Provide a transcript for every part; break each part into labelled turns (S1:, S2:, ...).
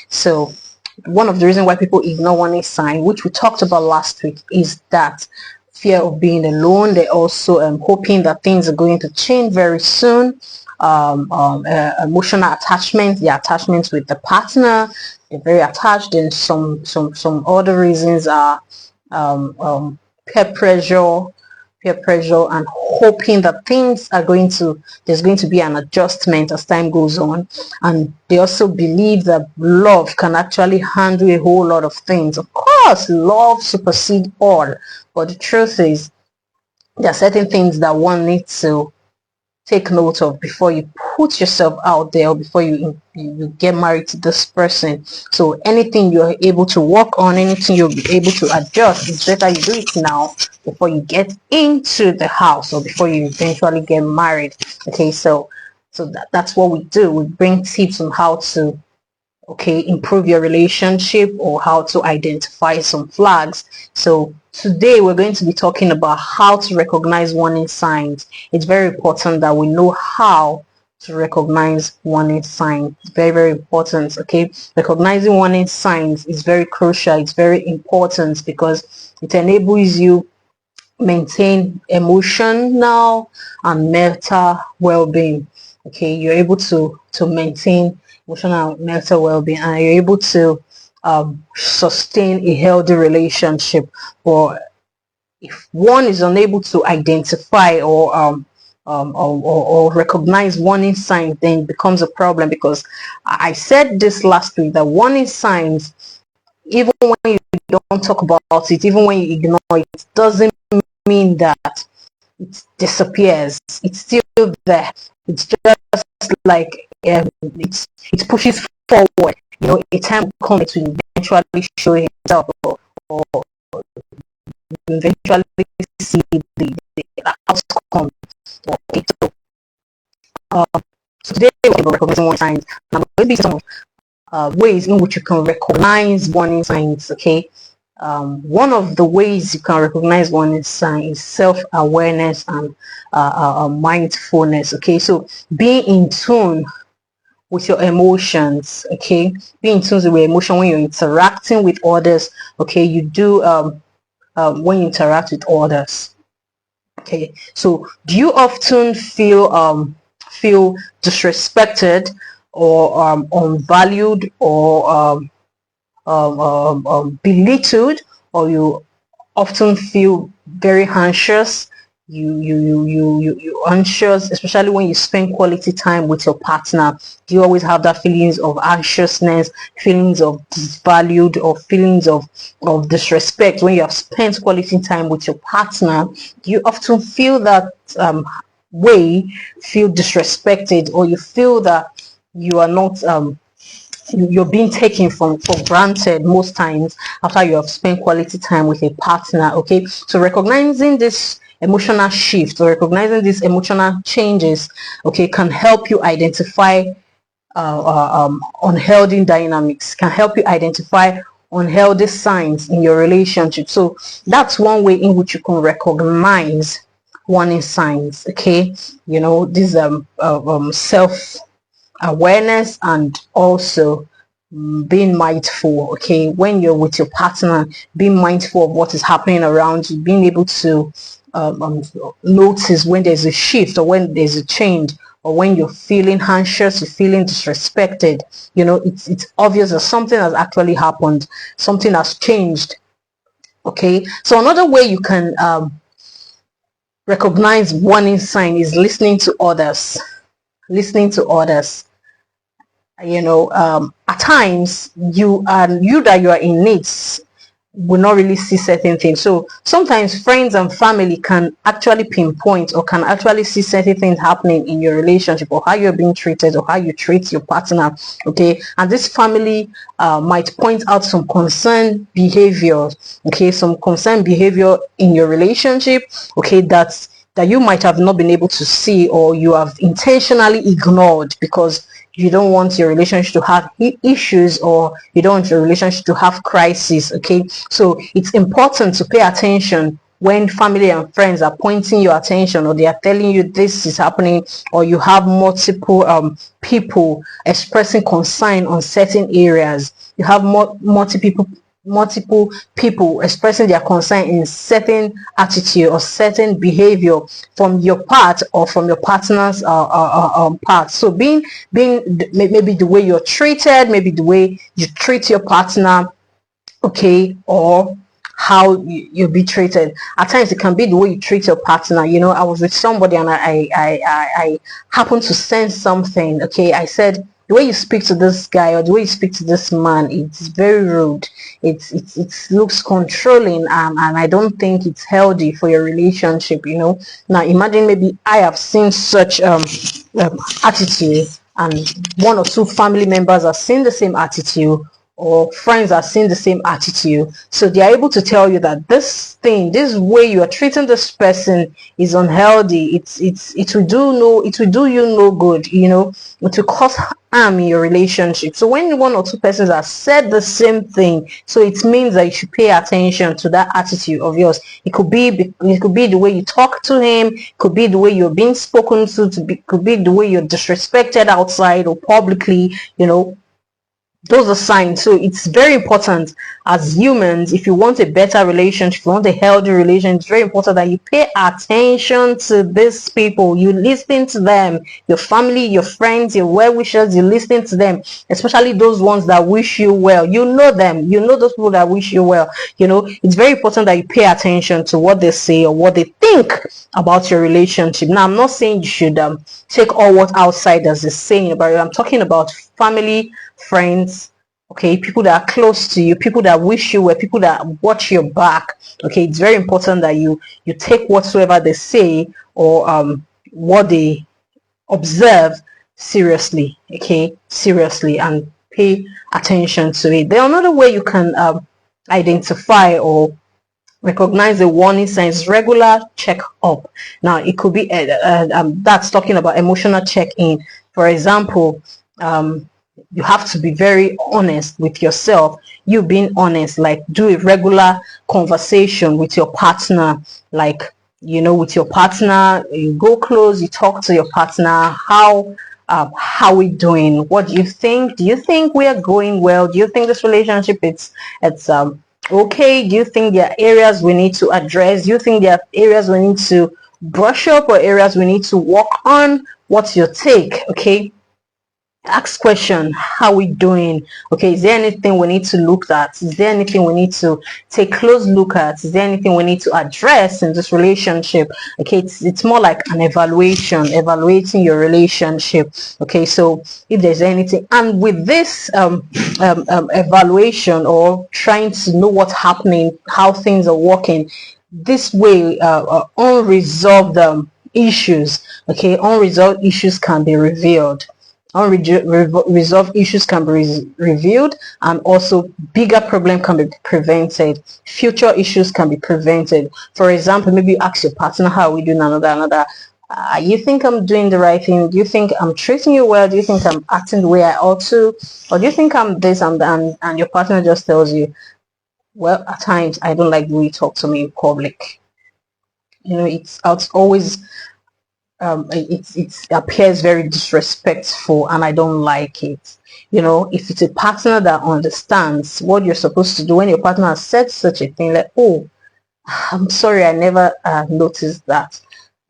S1: So one of the reasons why people ignore warning sign, which we talked about last week, is that fear of being alone. They're also hoping that things are going to change very soon. Emotional attachment, the attachments with the partner, they're very attached. And some other reasons are peer pressure, and hoping that things are there's going to be an adjustment as time goes on. And they also believe that love can actually handle a whole lot of things. Of course, love supersedes all, but the truth is there are certain things that one needs to take note of before you put yourself out there, or before you get married to this person. So anything you're able to work on, anything you'll be able to adjust, it's better you do it now before you get into the house, or before you eventually get married. Okay, so that's what we do. We bring tips on how to improve your relationship, or how to identify some flags. So today we're going to be talking about how to recognize warning signs. It's very important that we know how to recognize warning signs. It's very, very important. Okay, recognizing warning signs is very crucial. It's very important because it enables you maintain emotional and mental well-being. Okay, you're able to maintain emotional and mental well-being, and you're able to sustain a healthy relationship. But if one is unable to identify or recognize warning signs, then it becomes a problem. Because I said this last week, that warning signs, even when you don't talk about it, even when you ignore it, it doesn't mean that it disappears. It's still there. It's just like it pushes forward. A time will come to eventually show himself, or eventually see the outcome. Okay, so today we're going to recognize warning signs. I'm going to be some ways in which you can recognize warning signs. Okay. One of the ways you can recognize warning sign is self-awareness and mindfulness. Okay, so being in tune with your emotions. Okay, being in tune with your emotion when you're interacting with others. Okay, you do when you interact with others. Okay, so do you often feel disrespected, or unvalued, or belittled, or you often feel very anxious? You anxious, especially when you spend quality time with your partner. Do you always have that feelings of anxiousness, feelings of disvalued, or feelings of disrespect when you have spent quality time with your partner? Do you often feel that way, feel disrespected, or you feel that you are not you're being taken for granted most times after you have spent quality time with a partner? Okay, so recognizing this emotional shift, or recognizing these emotional changes, okay, can help you identify unhealthy dynamics, can help you identify unhealthy signs in your relationship. So that's one way in which you can recognize warning signs. Okay, this self awareness, and also being mindful. Okay, when you're with your partner, being mindful of what is happening around you, being able to notice when there's a shift, or when there's a change, or when you're feeling anxious, you're feeling disrespected. It's obvious that something has actually happened, something has changed. Okay, so another way you can recognize warning sign is listening to others. At times you that you are in needs will not really see certain things. So sometimes friends and family can actually pinpoint, or can actually see certain things happening in your relationship, or how you're being treated, or how you treat your partner. Okay, and this family might point out some concerned behaviors. Okay, some concerned behavior in your relationship. Okay, that you might have not been able to see, or you have intentionally ignored, because you don't want your relationship to have issues, or you don't want your relationship to have crisis. Okay, so it's important to pay attention when family and friends are pointing your attention, or they are telling you this is happening, or you have multiple people expressing concern on certain areas, you have multiple people expressing their concern in certain attitude or certain behavior from your part or from your partner's part. So being maybe the way you're treated, maybe the way you treat your partner, okay, or how you'll be treated. At times it can be the way you treat your partner. You know, I was with somebody and I happened to sense something. Okay, I said, the way you speak to this guy or the way you speak to this man, it's very rude. It looks controlling, and I don't think it's healthy for your relationship. You know, now imagine maybe I have seen such attitude, and one or two family members are seeing the same attitude, or friends are seeing the same attitude, so they are able to tell you that this way you are treating this person is unhealthy. It will do you no good. You know, it will cause harm in your relationship. So when one or two persons have said the same thing, so it means that you should pay attention to that attitude of yours. It could be the way you talk to him, it could be the way you're being spoken to, could be the way you're disrespected outside or publicly. You know, those are signs. So it's very important as humans, if you want a better relationship, if you want a healthy relationship, it's very important that you pay attention to these people. You listen to them, your family, your friends, your well-wishers. You listen to them, especially those ones that wish you well. You know them, you know those people that wish you well. You know, it's very important that you pay attention to what they say or what they think about your relationship. Now, I'm not saying you should take all what outsiders is saying about it. I'm talking about family, friends, okay, people that are close to you, people that wish you well, people that watch your back. Okay, it's very important that you take whatsoever they say or what they observe seriously. Okay, seriously, and pay attention to it. There's another way you can identify or recognize the warning signs: regular check up. Now it could be that's talking about emotional check-in. For example, you have to be very honest with yourself. You being honest, like do a regular conversation with your partner, like, you know, with your partner, you go close, you talk to your partner. How we doing? What do you think? Do you think we are going well? Do you think this relationship it's okay? Do you think there are areas we need to address? Do you think there are areas we need to brush up or areas we need to work on? What's your take? Okay, ask question, how we doing? Okay, is there anything we need to look at? Is there anything we need to take close look at? Is there anything we need to address in this relationship? Okay, it's more like an evaluating your relationship. Okay, so if there's anything, and with this evaluation or trying to know what's happening, how things are working, this way unresolved issues, okay, unresolved issues can be revealed. Unresolved issues can be revealed, and also bigger problem can be prevented. Future issues can be prevented. For example, maybe you ask your partner, how are we doing? Another you think I'm doing the right thing? Do you think I'm treating you well? Do you think I'm acting the way I ought to? Or do you think I'm this and your partner just tells you, well, at times I don't like the way you talk to me in public. You know, it's always it appears very disrespectful, and I don't like it. You know, if it's a partner that understands what you're supposed to do, when your partner has said such a thing, like, oh, I'm sorry, I never noticed that.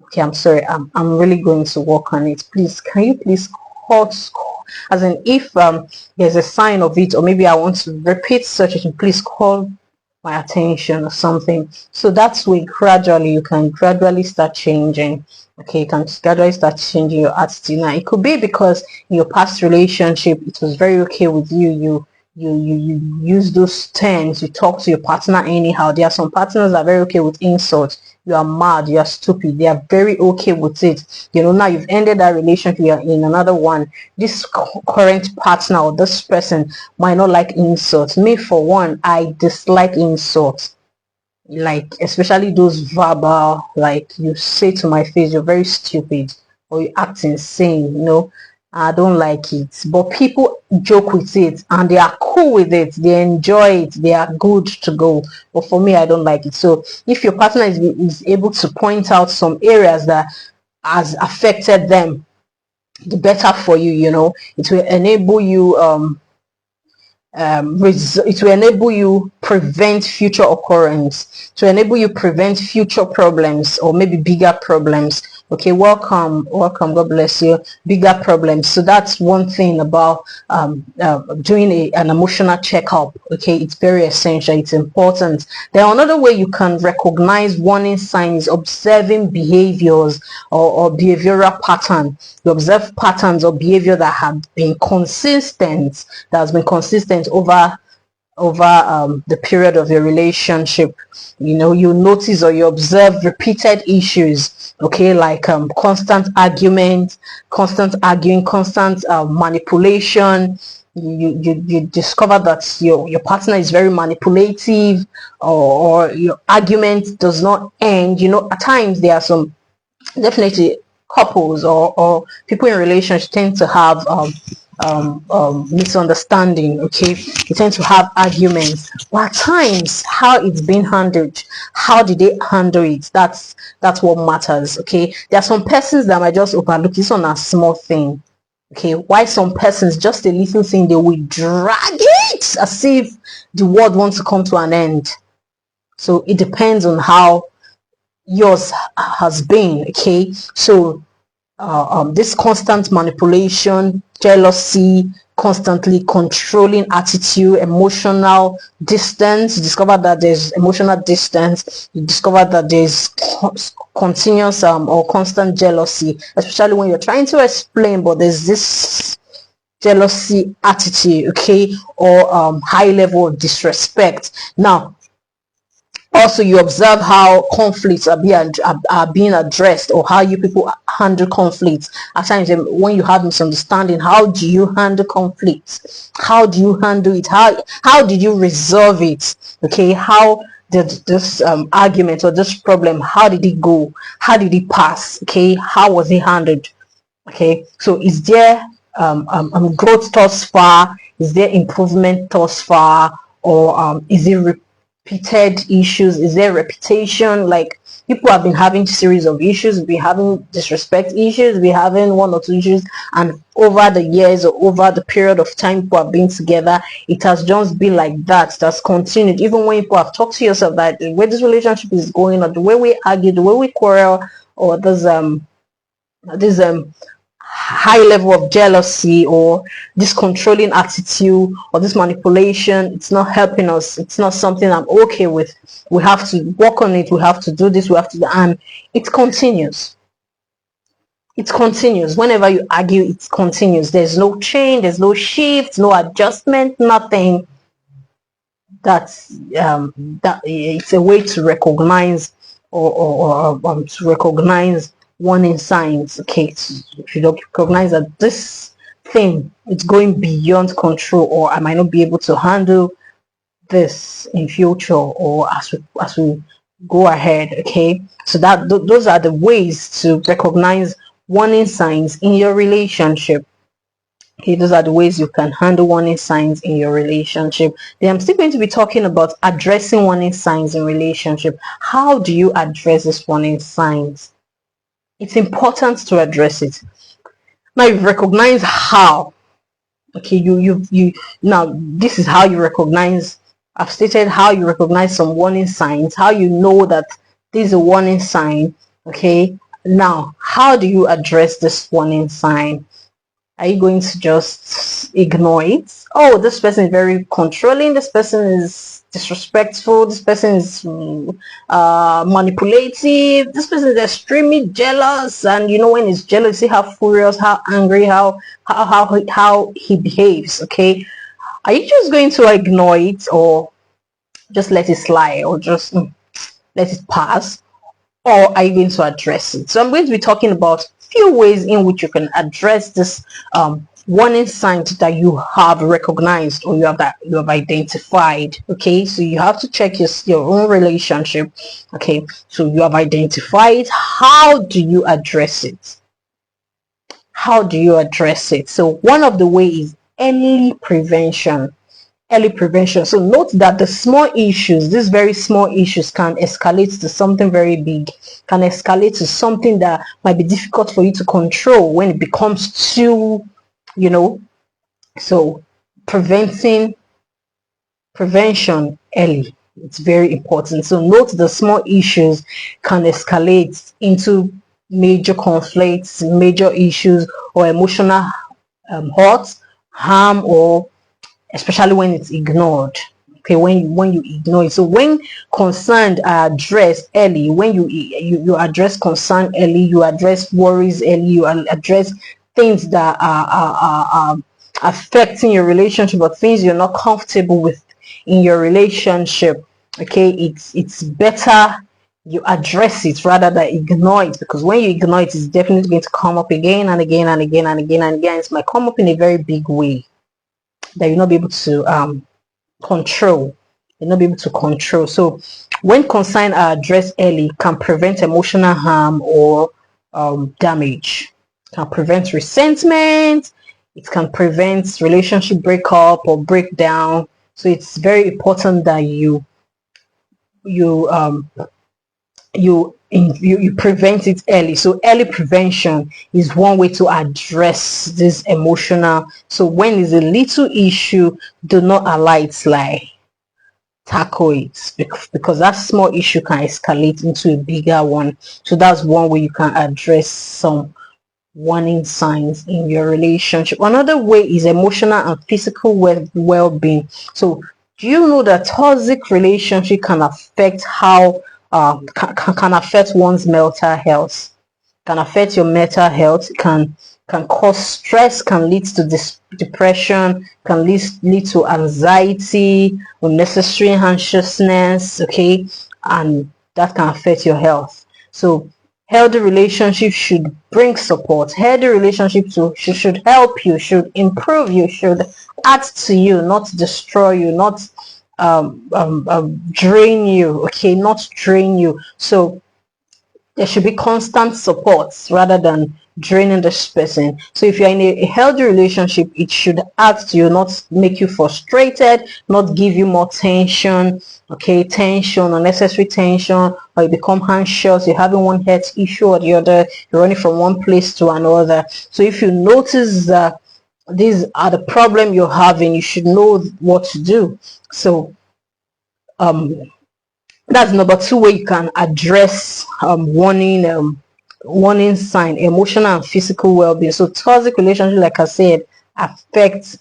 S1: Okay, I'm sorry, I'm really going to work on it. Please, can you please call, as in, if there's a sign of it, or maybe I want to repeat such a thing, please call my attention or something. So that's way gradually you can gradually start changing. Okay, you can gradually start changing your attitude. Now it could be because in your past relationship it was very okay with you, you use those terms, you talk to your partner anyhow. There are some partners that are very okay with insults. You are mad, you are stupid, they are very okay with it. You know, now you've ended that relationship, you are in another one. This current partner or this person might not like insults. Me, for one, I dislike insults, like especially those verbal, like you say to my face, you're very stupid, or you act insane. You know, I don't like it. But people joke with it and they are cool with it. They enjoy it. They are good to go. But for me, I don't like it. So if your partner is able to point out some areas that has affected them, the better for you, you know. It will enable you it will enable you prevent future occurrence, to enable you prevent future problems or maybe bigger problems. Okay, welcome, God bless you. Bigger problems. So that's one thing about doing an emotional checkup. Okay, it's very essential, it's important. Then another way you can recognize warning signs, observing behaviors or behavioral pattern. You observe patterns or behavior that have been consistent, that has been consistent over the period of your relationship. You know, you notice or you observe repeated issues, okay, like constant argument, constant arguing, constant manipulation. You discover that your partner is very manipulative, or your argument does not end. You know, at times there are some, definitely, couples or people in relationships tend to have misunderstanding. Okay, they tend to have arguments, but at times how it's being handled, how did they handle it, that's what matters. Okay, there are some persons that might just overlook this on a small thing. Okay, why some persons, just a little thing, they will drag it as if the world wants to come to an end. So it depends on how yours has been. Okay, so this constant manipulation, jealousy, constantly controlling attitude, emotional distance. You discover that there's emotional distance. You discover that there's continuous or constant jealousy, especially when you're trying to explain, but there's this jealousy attitude, okay, or high level of disrespect. Now, also, you observe how conflicts are being addressed, or how you people handle conflicts. At times, when you have misunderstanding, how do you handle conflicts? How do you handle it? How did you resolve it? Okay, how did this argument or this problem, how did it go? How did it pass? Okay, how was it handled? Okay, so is there growth thus far? Is there improvement thus far? Or is it repeated issues? Is there reputation? Like, people have been having series of issues, been having disrespect issues, been having one or two issues, and over the years or over the period of time people have been together, it has just been like that. That's continued. Even when people have talked to yourself that the way this relationship is going, or the way we argue, the way we quarrel, or this high level of jealousy, or this controlling attitude, or this manipulation, it's not helping us. It's not something I'm okay with. We have to work on it. We have to do this. We have to, and it continues. It continues. Whenever you argue, it continues. There's no change. There's no shift. No adjustment. Nothing. That it's a way to recognize or to recognize warning signs. Okay, if you don't recognize that this thing, it's going beyond control, or I might not be able to handle this in future, or as we go ahead. Okay, so that those are the ways to recognize warning signs in your relationship. Okay, those are the ways you can handle warning signs in your relationship. Then I'm still going to be talking about addressing warning signs in relationship. How do you address these warning signs? It's important to address it. Now you've recognized how. Okay, you now this is how you recognize. I've stated how you recognize some warning signs, how you know that this is a warning sign. Okay, now how do you address this warning sign? Are you going to just ignore it? Oh, this person is very controlling, this person is disrespectful, this person is manipulative, this person is extremely jealous, and you know, when he's jealous, see how furious, how angry, how he behaves. Okay, are you just going to ignore it, or just let it slide, or just let it pass? Or are you going to address it? So I'm going to be talking about few ways in which you can address this warning signs that you have recognized, or you have identified. Okay, so you have to check your own relationship. Okay, so you have identified. How do you address it? how do you address it? So one of the ways is early prevention. Early prevention. So note that the small issues, these very small issues, can escalate to something very big, can escalate to something that might be difficult for you to control when it becomes too, so prevention early, it's very important. So note the small issues can escalate into major conflicts, major issues, or emotional hurt, harm, or especially when it's ignored. Okay, when you ignore it. So when concerned are addressed early, when you address concern early, you address worries early, you address things that are affecting your relationship, or things you're not comfortable with in your relationship. Okay, it's better you address it rather than ignore it, because when you ignore it, it's definitely going to come up again and again and again and again and again. It might come up in a very big way that you'll not be able to control. You'll not be able to control. So when concerns are addressed early, can prevent emotional harm or damage. Can prevent resentment. It can prevent relationship breakup or breakdown. So it's very important that you prevent it early. So early prevention is one way to address this emotional. So when it's a little issue, do not allow it slide. Tackle it, because that small issue can escalate into a bigger one. So that's one way you can address some warning signs in your relationship. Another way is emotional and physical well-being. So do you know that toxic relationship can affect how can affect one's mental health, can affect your mental health, can cause stress, can lead to depression, can lead to anxiety, unnecessary anxiousness, okay, and that can affect your health. So healthy relationships should bring support. Healthy relationships should help you, should improve you, should add to you, not destroy you, not drain you, okay, not drain you. So there should be constant support rather than draining this person. So if you're in a healthy relationship, it should add to you, not make you frustrated, not give you more tension, okay, tension, unnecessary tension, or you become anxious, you're having one health issue or the other, you're running from one place to another. So if you notice that these are the problem you're having, you should know what to do. So that's number two way you can address warning sign, emotional and physical well-being. So toxic relationship, like I said, affects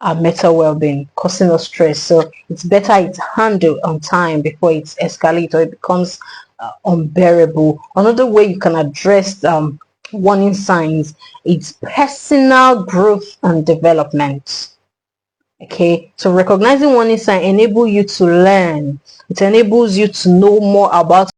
S1: our mental well-being, causing us stress. So it's better it's handled on time before it escalates or it becomes unbearable. Another way you can address warning signs is personal growth and development. Okay, so recognizing warning sign enable you to learn. It enables you to know more about